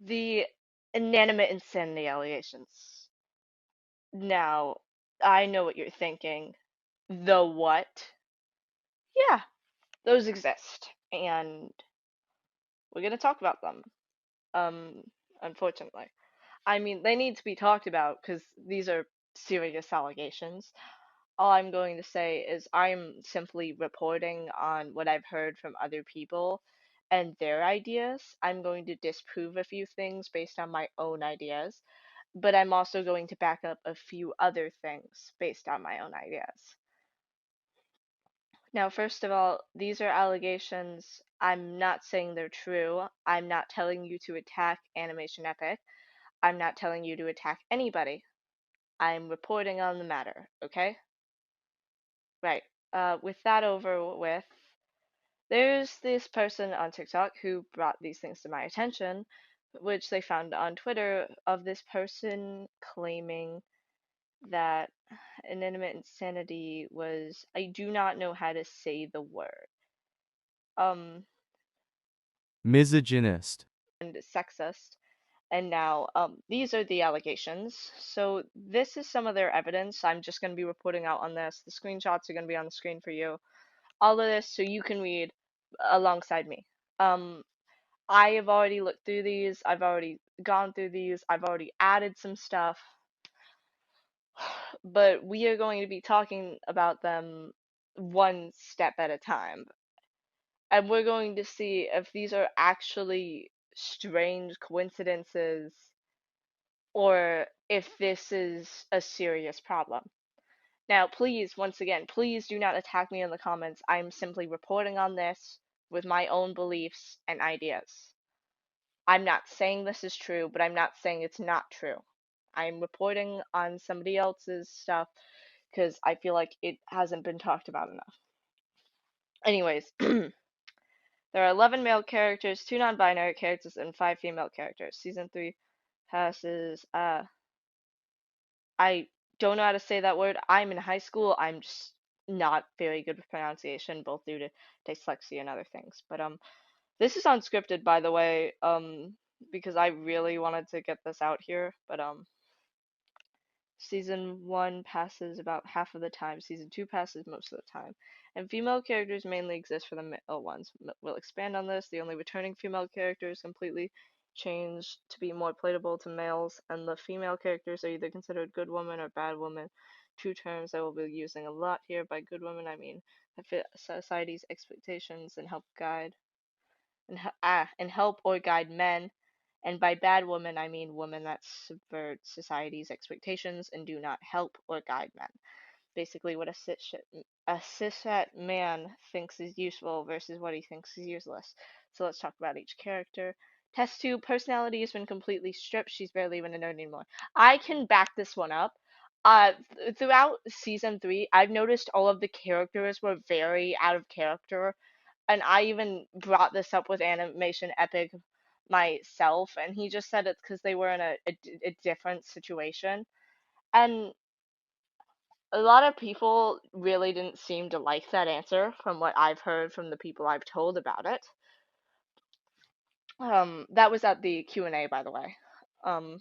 The inanimate insanity allegations. Now, I know what you're thinking. The what? Yeah, those exist, and we're gonna talk about them. Um, Unfortunately. I mean, they need to be talked about because these are serious allegations. All I'm going to say is I'm simply reporting on what I've heard from other people and their ideas. I'm going to disprove a few things based on my own ideas, but I'm also going to back up a few other things based on my own ideas. Now, first of all, these are allegations. I'm not saying they're true. I'm not telling you to attack Animation Epic. I'm not telling you to attack anybody. I'm reporting on the matter, okay? Right. With that over with, there's this person on TikTok who brought these things to my attention, which they found on Twitter of this person claiming that inanimate insanity was, I do not know how to say the word, um, Misogynist. and sexist. And now, these are the allegations. So this is some of their evidence. I'm just going to be reporting out on this. The screenshots are going to be on the screen for you. All of this so you can read alongside me. Um, I have already looked through these. I've already gone through these. I've already added some stuff, but we are going to be talking about them one step at a time. And we're going to see if these are actually strange coincidences or if this is a serious problem. Now, please, once again, please do not attack me in the comments. I'm simply reporting on this with my own beliefs and ideas. I'm not saying this is true, but I'm not saying it's not true. I'm reporting on somebody else's stuff because I feel like it hasn't been talked about enough. Anyways, there are 11 male characters, 2 non-binary characters, and 5 female characters. Season 3 passes, I don't know how to say that word. I'm in high school. I'm just not very good with pronunciation, both due to dyslexia and other things. But this is unscripted, by the way, because I really wanted to get this out here. But season one passes about half of the time. Season two passes most of the time. And female characters mainly exist for the male ones. We'll expand on this. The only returning female character is completely changed to be more palatable to males, and the female characters are either considered good woman or bad woman. Two terms I will be using a lot here. By good woman, I mean that fit society's expectations and help guide and help or guide men. And by bad woman, I mean women that subvert society's expectations and do not help or guide men. Basically, what a cishet man thinks is useful versus what he thinks is useless. So let's talk about each character. Test 2, personality has been completely stripped. She's barely even a nerd anymore. I can back this one up. Throughout season 3, I've noticed all of the characters were very out of character, and I even brought this up with Animation Epic myself, and he just said it's because they were in a different situation. And a lot of people really didn't seem to like that answer from what I've heard from the people I've told about it. That was at the Q&A, by the way. Um,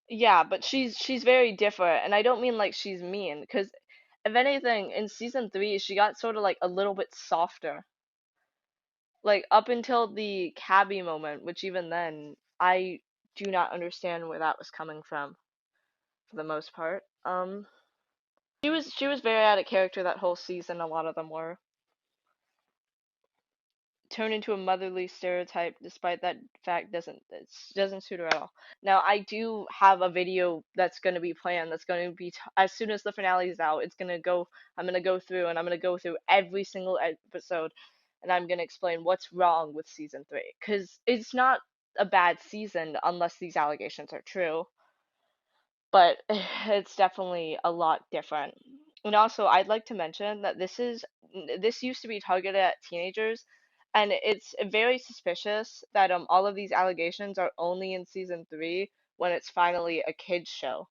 yeah, but she's very different, and I don't mean like she's mean, because if anything, in season 3, she got sort of like a little bit softer. Like up until the Cabby moment, which even then I do not understand where that was coming from for the most part. She was very out of character that whole season. A lot of them were turned into a motherly stereotype. Despite that fact, doesn't suit her at all. Now I do have a video that's going to be planned. That's going to be as soon as the finale is out. It's gonna go. I'm gonna go through and I'm gonna go through every single episode and I'm gonna explain what's wrong with season 3, because it's not a bad season unless these allegations are true, but it's definitely a lot different. And also, I'd like to mention that this used to be targeted at teenagers, and it's very suspicious that all of these allegations are only in season 3 when it's finally a kids show.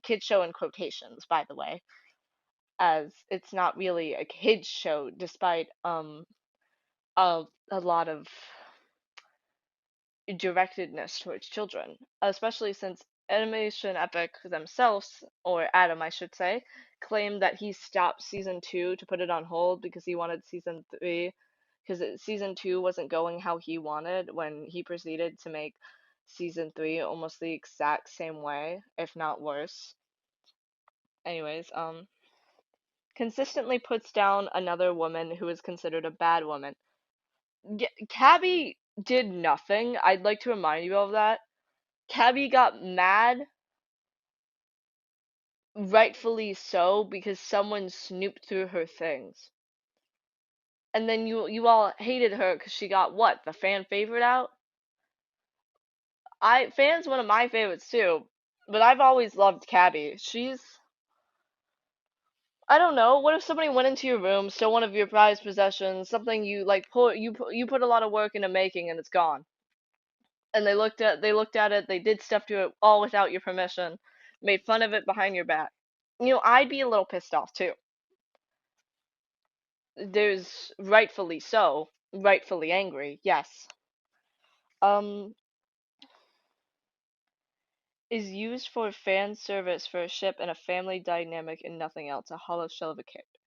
Kids show in quotations, by the way, as it's not really a kids show, despite a lot of directedness towards children, especially since Animation Epic themselves, or Adam, I should say, claimed that he stopped season two to put it on hold because he wanted season three, because season two wasn't going how he wanted when he proceeded to make season three almost the exact same way, if not worse. Anyways, consistently puts down another woman who is considered a bad woman. Cabby did nothing. I'd like to remind you of that. Cabby got mad, rightfully so, because someone snooped through her things. And then you all hated her because she got what? The fan favorite out? Fan's one of my favorites too, but I've always loved Cabby. I don't know. What if somebody went into your room, stole one of your prized possessions, something you like you put a lot of work into making, and it's gone? And they looked at it, they did stuff to it all without your permission, made fun of it behind your back. I'd be a little pissed off too. There's rightfully so, rightfully angry, yes. Um, is used for fan service for a ship and a family dynamic and nothing else, a hollow shell of a character.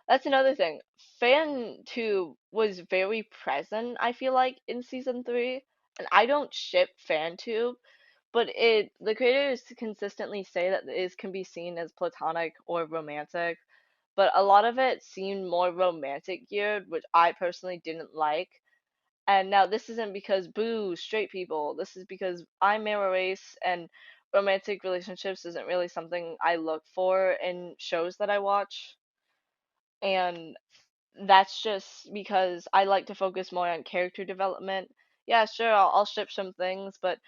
That's another thing. Fan 2 was very present, I feel like, in season 3, and I don't ship Fan 2, but the creators consistently say that it can be seen as platonic or romantic, but a lot of it seemed more romantic geared, which I personally didn't like. And now this isn't because boo, straight people. This is because I'm male race and romantic relationships isn't really something I look for in shows that I watch. And that's just because I like to focus more on character development. Yeah, sure, I'll ship some things, but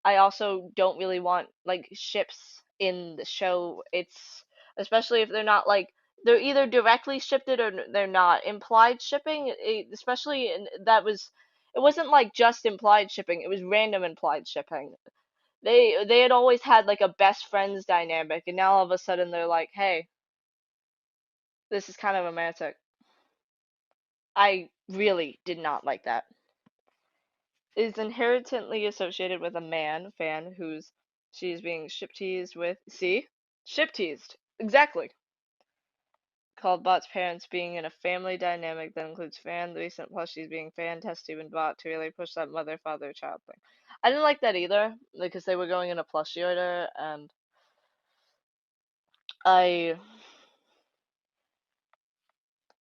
I also don't really want like ships in the show. It's especially if they're not like they're either directly shipped it or they're not. Implied shipping, especially in, that was it wasn't like just implied shipping, it was random implied shipping. They had always had like a best friends dynamic, and now all of a sudden they're like, "Hey, this is kind of romantic." I really did not like that. Is inherently associated with a man fan who's she's being ship teased with. See? Ship teased. Exactly. Called Bot's parents being in a family dynamic that includes fan, the recent plushies being fan tested and Bot to really push that mother father child thing. I didn't like that either because they were going in a plushie order, and I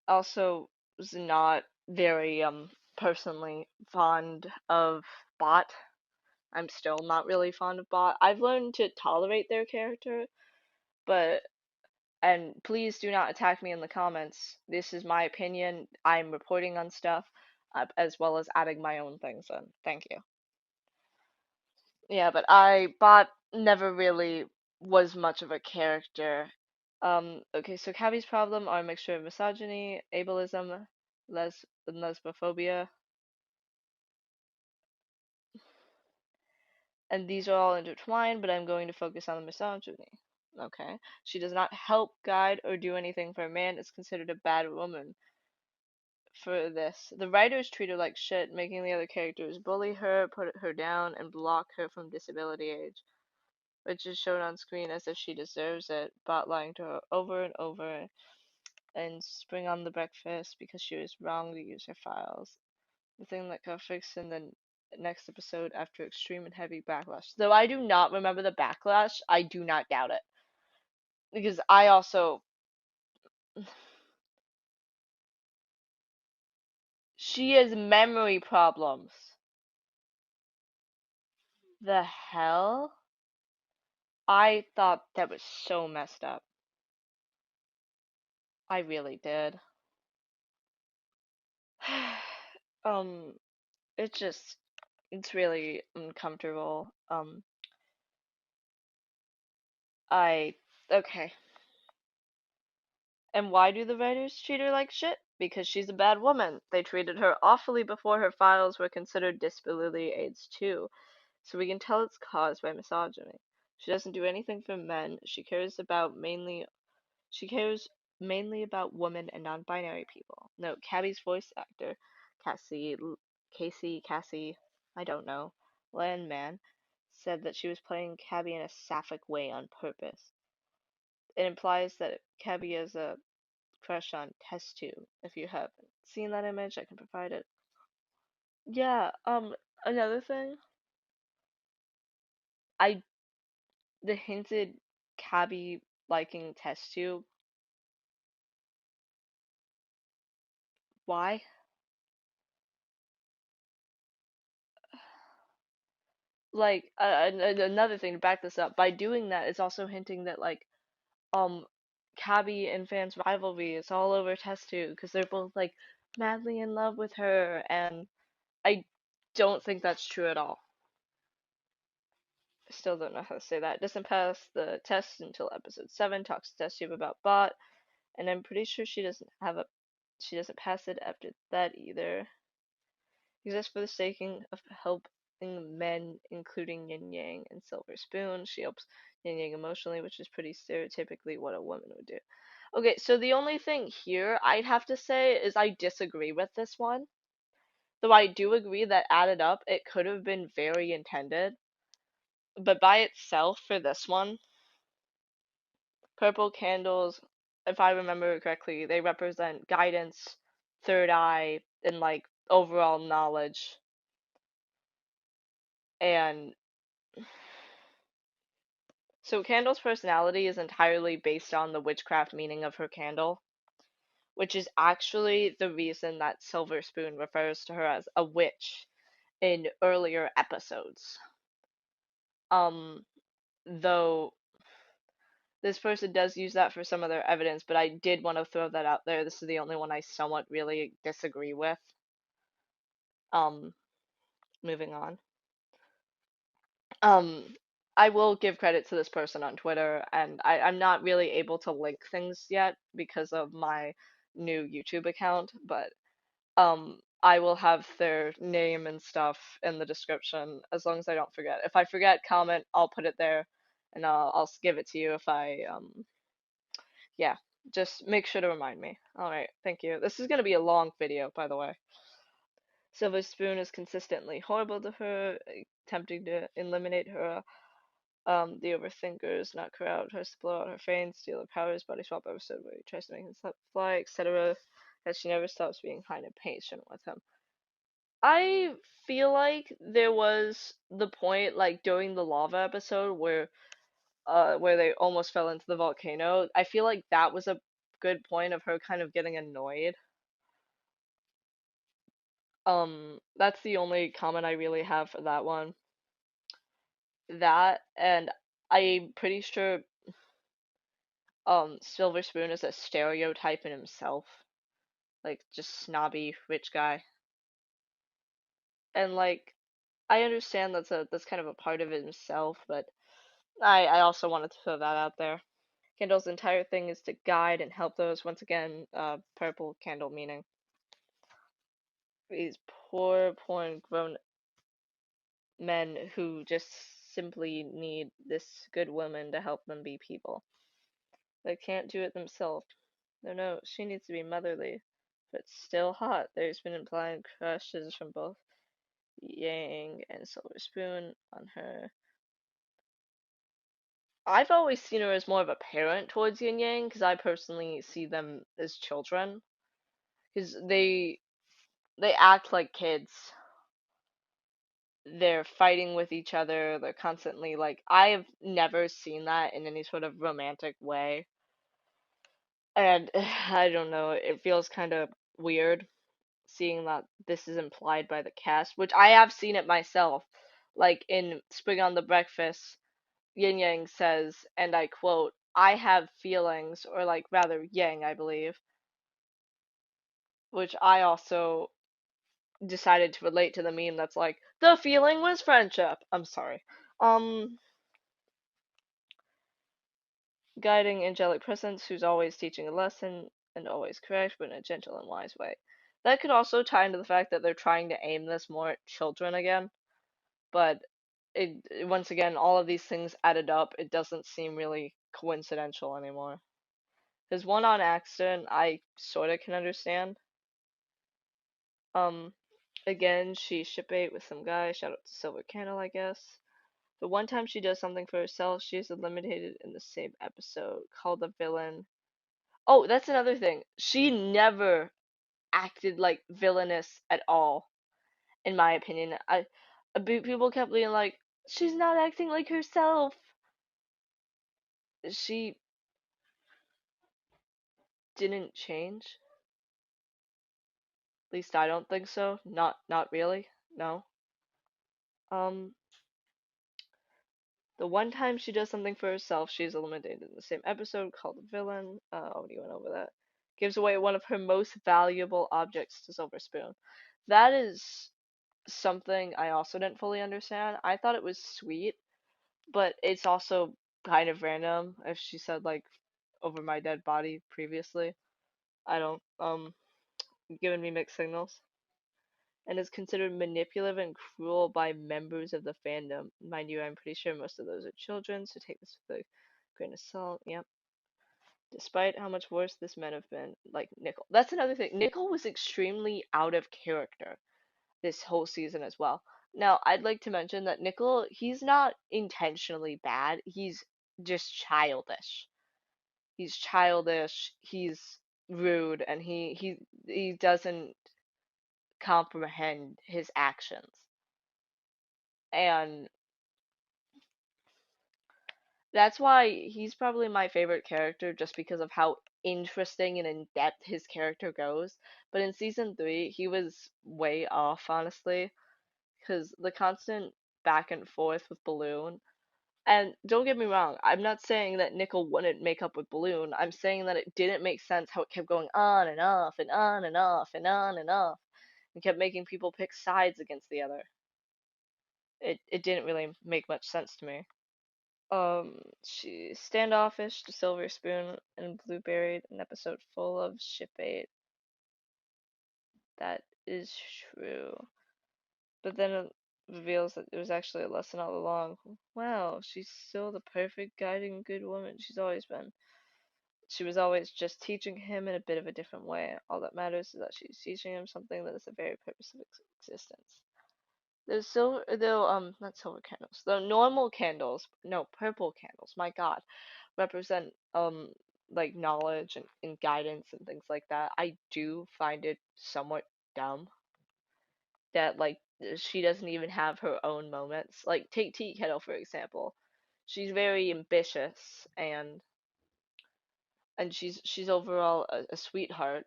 also was not very personally fond of Bot. I'm still not really fond of Bot. I've learned to tolerate their character, but and please do not attack me in the comments. This is my opinion. I'm reporting on stuff, as well as adding my own things in. Thank you. Yeah, but Bot never really was much of a character. Okay, so Cabby's problem are a mixture of misogyny, ableism, lesbophobia, and these are all intertwined, but I'm going to focus on the misogyny. Okay. She does not help, guide, or do anything for a man is considered a bad woman for this. The writers treat her like shit, making the other characters bully her, put her down, and block her from disability age, which is shown on screen as if she deserves it, Bot lying to her over and over, and spring on the breakfast because she was wrong to use her files. The thing that got fixed in the next episode after extreme and heavy backlash. Though I do not remember the backlash, I do not doubt it. Because I also. She has memory problems. The hell? I thought that was so messed up. I really did. um, it's just, it's really uncomfortable. Okay. And why do the writers treat her like shit? Because she's a bad woman. They treated her awfully before her files were considered disability aids too. So we can tell it's caused by misogyny. She doesn't do anything for men. She cares mainly about women and non-binary people. Note, Cabby's voice actor, Cassie, Cassie, I don't know. Landman said that she was playing Cabby in a sapphic way on purpose. It implies that Cabby has a crush on Test Tube. If you haven't seen that image, I can provide it. Yeah, another thing, I the hinted Cabby liking Test Tube. Why? Like, another thing to back this up, by doing that, it's also hinting that like, um, Cabby and fans' rivalry is all over Test Tube because they're both like madly in love with her, and I don't think that's true at all. I still don't know how to say that. It doesn't pass the test until episode 7, talks to Test Tube about Bot, and I'm pretty sure she doesn't pass it after that either. Exists for the sake of helping men, including Yin Yang and Silver Spoon. She helps Yin Yang emotionally, which is pretty stereotypically what a woman would do. Okay, so the only thing here I'd have to say is I disagree with this one. Though I do agree that added up, it could have been very intended. But by itself, for this one, purple candles, if I remember correctly, they represent guidance, third eye, and like overall knowledge. And so Candle's personality is entirely based on the witchcraft meaning of her candle, which is actually the reason that Silver Spoon refers to her as a witch in earlier episodes. Um, though this person does use that for some of their evidence, but I did want to throw that out there. This is the only one I somewhat really disagree with. Um, moving on. Um, I will give credit to this person on Twitter, and I'm not really able to link things yet because of my new YouTube account, but I will have their name and stuff in the description as long as I don't forget. If I forget, comment, I'll put it there, and I'll give it to you if I yeah, just make sure to remind me. All right, thank you. This is gonna be a long video, by the way. Silver Spoon is consistently horrible to her, attempting to eliminate her. The Overthinkers knock her out, tries to blow out her veins, steal her powers, body swap episode where he tries to make himself fly, etc. As she never stops being kind and patient with him. I feel like there was the point, like during the lava episode, where they almost fell into the volcano. I feel like that was a good point of her kind of getting annoyed. That's the only comment I really have for that one. That, and I'm pretty sure Silver Spoon is a stereotype in himself, like just snobby rich guy. And like I understand that's kind of a part of himself, but I also wanted to throw that out there. Candle's entire thing is to guide and help those. Once again, purple candle meaning these poor grown men who just simply need this good woman to help them be people. They can't do it themselves. No, she needs to be motherly, but still hot. There's been implied crushes from both Yang and Silver Spoon on her. I've always seen her as more of a parent towards Yin Yang because I personally see them as children because they act like kids. They're fighting with each other. They're constantly like I have never seen that in any sort of romantic way. And I don't know, it feels kind of weird seeing that this is implied by the cast, which I have seen it myself. Like in Spring on the Breakfast, Yin Yang says, and I quote, I have feelings, or like rather Yang, I believe, which I also decided to relate to the meme that's like, the feeling was friendship. I'm sorry. Um, Guiding angelic presence who's always teaching a lesson and always correct, but in a gentle and wise way. That could also tie into the fact that they're trying to aim this more at children again, but once again, all of these things added up, it doesn't seem really coincidental anymore. Because one on accident, I sort of can understand. Um, Again, she shipmate with some guy. Shout out to Silver Candle, I guess. The one time she does something for herself, she is eliminated in the same episode, called the villain. Oh, that's another thing. She never acted like villainous at all, in my opinion. People kept being like, she's not acting like herself. She didn't change. At least I don't think so. Not really. No. Um, the one time she does something for herself, she is eliminated in the same episode, called the villain. Already went over that. Gives away one of her most valuable objects to Silver Spoon. That is something I also didn't fully understand. I thought it was sweet, but it's also kind of random if she said like over my dead body previously. I don't giving me mixed signals. And is considered manipulative and cruel by members of the fandom. Mind you, I'm pretty sure most of those are children, so take this with a grain of salt. Yep. Despite how much worse this men have been, like Nickel. That's another thing. Nickel was extremely out of character this whole season as well. Now, I'd like to mention that Nickel, he's not intentionally bad. He's just childish. He's childish. He's rude, and he doesn't comprehend his actions. And that's why he's probably my favorite character just because of how interesting and in depth his character goes. But in season 3, he was way off, honestly, because the constant back and forth with Balloon. And don't get me wrong, I'm not saying that Nickel wouldn't make up with Balloon. I'm saying that it didn't make sense how it kept going on and off and on and off and on and off and kept making people pick sides against the other. It didn't really make much sense to me. She's standoffish to Silver Spoon and Blueberry, an episode full of shipbait. That is true. But then it reveals that it was actually a lesson all along. Wow, she's still the perfect guiding good woman she's always been. She was always just teaching him in a bit of a different way. All that matters is that she's teaching him something that is the very purpose of existence. There's silver, though, not silver candles. The normal candles, no, purple candles, my God, represent, like knowledge and guidance and things like that. I do find it somewhat dumb that, like, she doesn't even have her own moments. Like, take Tea Kettle, for example. She's very ambitious and she's overall a sweetheart,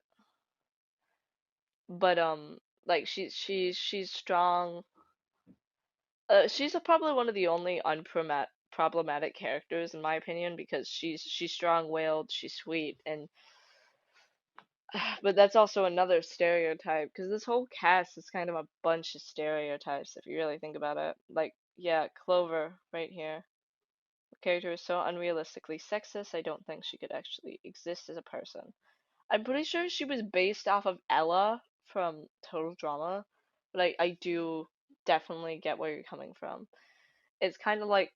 but, like, she's strong. She's probably one of the only unproblematic characters in my opinion because she's strong-willed, she's sweet, and but that's also another stereotype because this whole cast is kind of a bunch of stereotypes if you really think about it. Like, yeah, Clover right here. The character is so unrealistically sexist, I don't think she could actually exist as a person. I'm pretty sure she was based off of Ella from Total Drama, but I do definitely get where you're coming from. It's kind of like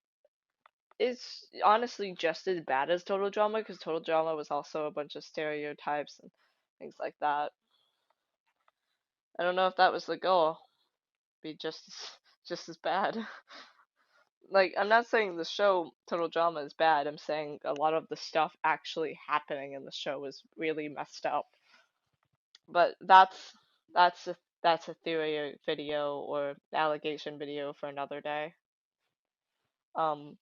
it's honestly just as bad as Total Drama because Total Drama was also a bunch of stereotypes and things like that. I don't know if that was the goal. Be just as bad. Like, I'm not saying the show Total Drama is bad. I'm saying a lot of the stuff actually happening in the show is really messed up. But that's a theory video or allegation video for another day. Um,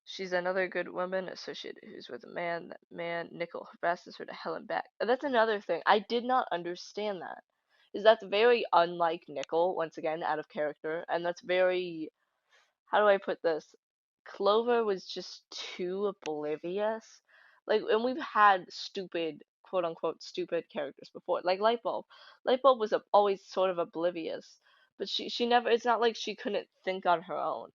she's another good woman associated who's with a man. That man, Nickel, harasses her to hell and back. That's another thing. I did not understand that. Is that's very unlike Nickel, once again, out of character, and that's very, how do I put this? Clover was just too oblivious. Like, and we've had stupid, quote unquote, stupid characters before, like Lightbulb. Lightbulb was always sort of oblivious, but she never. It's not like she couldn't think on her own.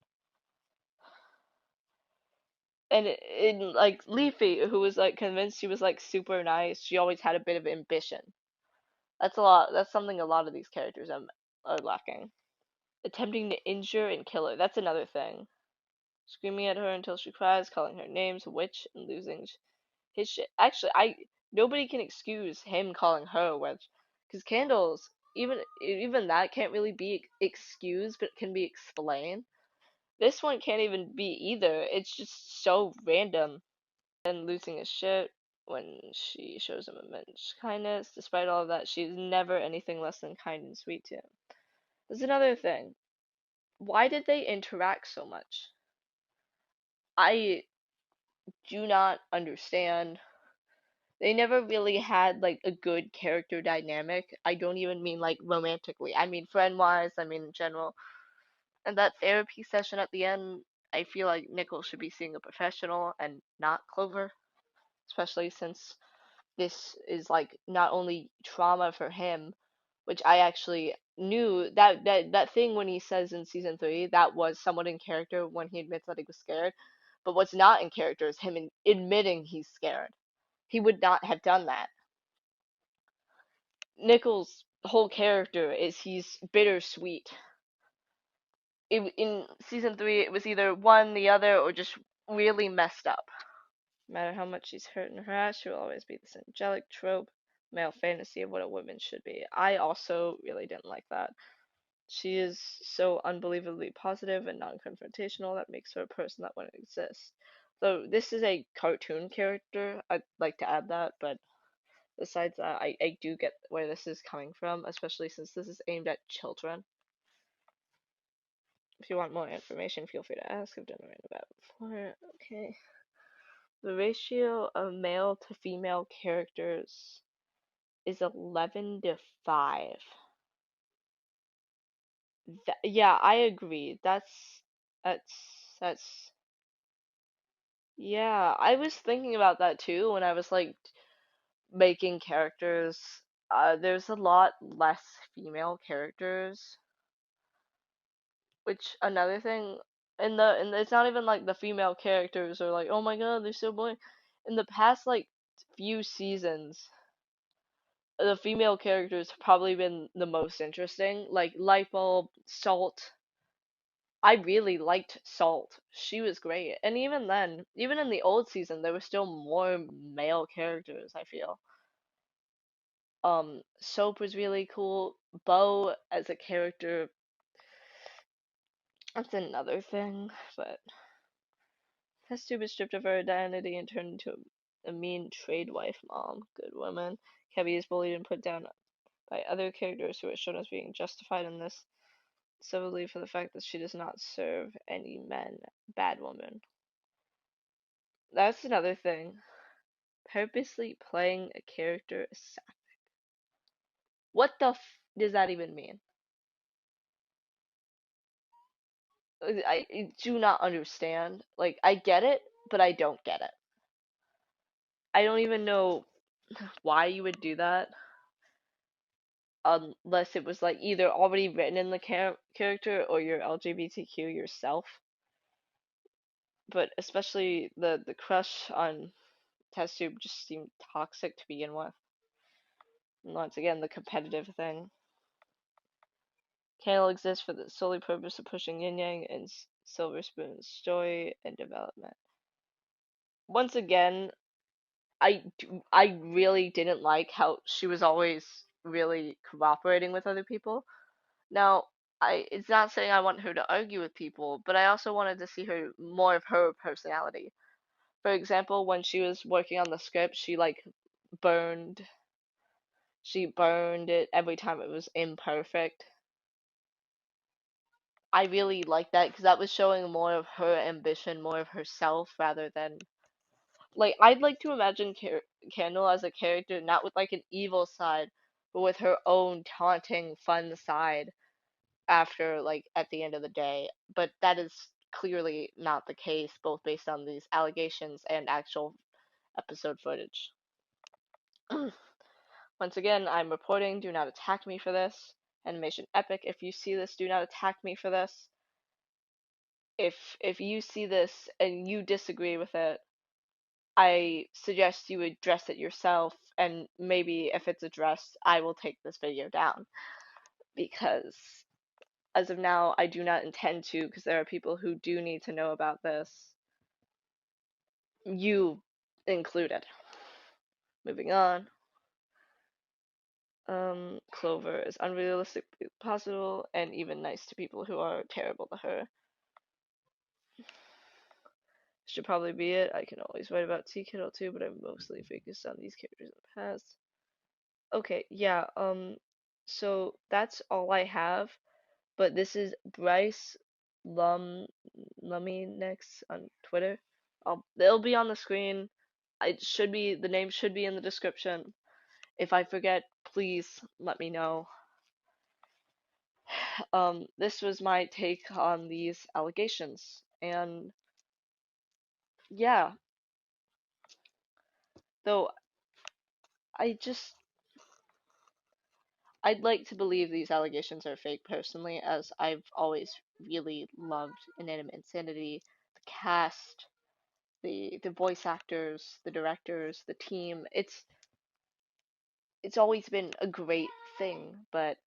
And in like Leafy, who was like convinced she was like super nice, she always had a bit of ambition. That's a lot. That's something a lot of these characters are lacking. Attempting to injure and kill her. That's another thing. Screaming at her until she cries, calling her names, witch, and losing his shit. Actually, I nobody can excuse him calling her a witch, because Candles. even that can't really be excused, but can be explained. This one can't even be either. It's just so random. And losing his shit when she shows him immense kindness. Despite all of that, she's never anything less than kind and sweet to him. There's another thing. Why did they interact so much? I do not understand. They never really had like a good character dynamic. I don't even mean like romantically. I mean friend wise, I mean in general. And that therapy session at the end, I feel like Nicole should be seeing a professional and not Clover, especially since this is like not only trauma for him, which I actually knew that thing when he says in season 3 that was somewhat in character when he admits that he was scared, but what's not in character is him admitting he's scared. He would not have done that. Nichols' whole character is he's bittersweet. In season 3, it was either one, the other, or just really messed up. No matter how much she's hurt and harassed, she will always be this angelic trope, male fantasy of what a woman should be. I also really didn't like that. She is so unbelievably positive and non-confrontational that makes her a person that wouldn't exist. Though this is a cartoon character, I'd like to add that, but besides that, I do get where this is coming from, especially since this is aimed at children. If you want more information, feel free to ask. I've done a rant about it before. Okay. The ratio of male to female characters is 11 to 5. Yeah, I agree. That's yeah, I was thinking about that too when I was like making characters. There's a lot less female characters, which another thing and it's not even like the female characters are like, "Oh my God, they're so boring." In the past like few seasons, the female characters have probably been the most interesting. Like Lightbulb, Salt. I really liked Salt. She was great. And even then, even in the old season, there were still more male characters, I feel. Soap was really cool. Bo as a character, that's another thing, but Festu was stripped of her identity and turned into a mean trade wife mom. Good woman. Kebby is bullied and put down by other characters who are shown as being justified in this solely for the fact that she does not serve any men. Bad woman. That's another thing. Purposely playing a character assassin. What the does that even mean? I do not understand. Like, I get it, but I don't get it. I don't even know why you would do that unless it was like either already written in the character or you're LGBTQ yourself. But especially the crush on test tube just seemed toxic to begin with. And once again, the competitive thing. Candle exists for the solely purpose of pushing yin yang and Silver Spoon's story and development. Once again, I really didn't like how she was always really cooperating with other people. Now, it's not saying I want her to argue with people, but I also wanted to see her more of her personality. For example, when she was working on the script, burned she burned it every time it was imperfect. I really liked that because that was showing more of her ambition, more of herself rather than like I'd like to imagine Candle as a character not with like an evil side, but with her own taunting, fun side after like at the end of the day. But that is clearly not the case, both based on these allegations and actual episode footage. Once again, I'm reporting, do not attack me for this. Animation Epic, if you see this, do not attack me for this. If you see this and you disagree with it, I suggest you address it yourself, and maybe if it's addressed, I will take this video down. Because as of now, I do not intend to, because there are people who do need to know about this. You included. Moving on. Clover is unrealistically possible and even nice to people who are terrible to her. Should probably be it. I can always write about T Kittle too, but I'm mostly focused on these characters in the past. Okay, yeah, so that's all I have, but this is Bryce Lum Lummy next on Twitter. It'll be on the screen. The name should be in the description. If I forget, please let me know. This was my take on these allegations, and yeah, though I just I'd like to believe these allegations are fake personally, as I've always really loved Inanimate Insanity, the cast, the voice actors, the directors, the team. It's always been a great thing, but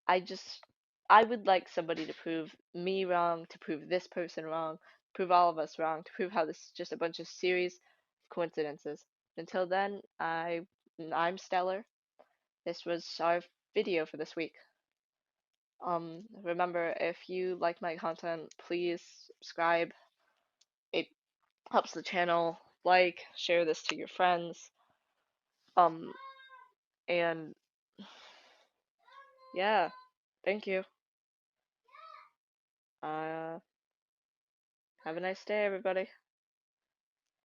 I just I would like somebody to prove me wrong, to prove this person wrong, prove all of us wrong, to prove how this is just a bunch of series of coincidences. Until then, I'm Stellar. This was our video for this week. Remember, if you like my content, please subscribe. It helps the channel. Like, share this to your friends. Um, and yeah, thank you. Uh, have a nice day, everybody.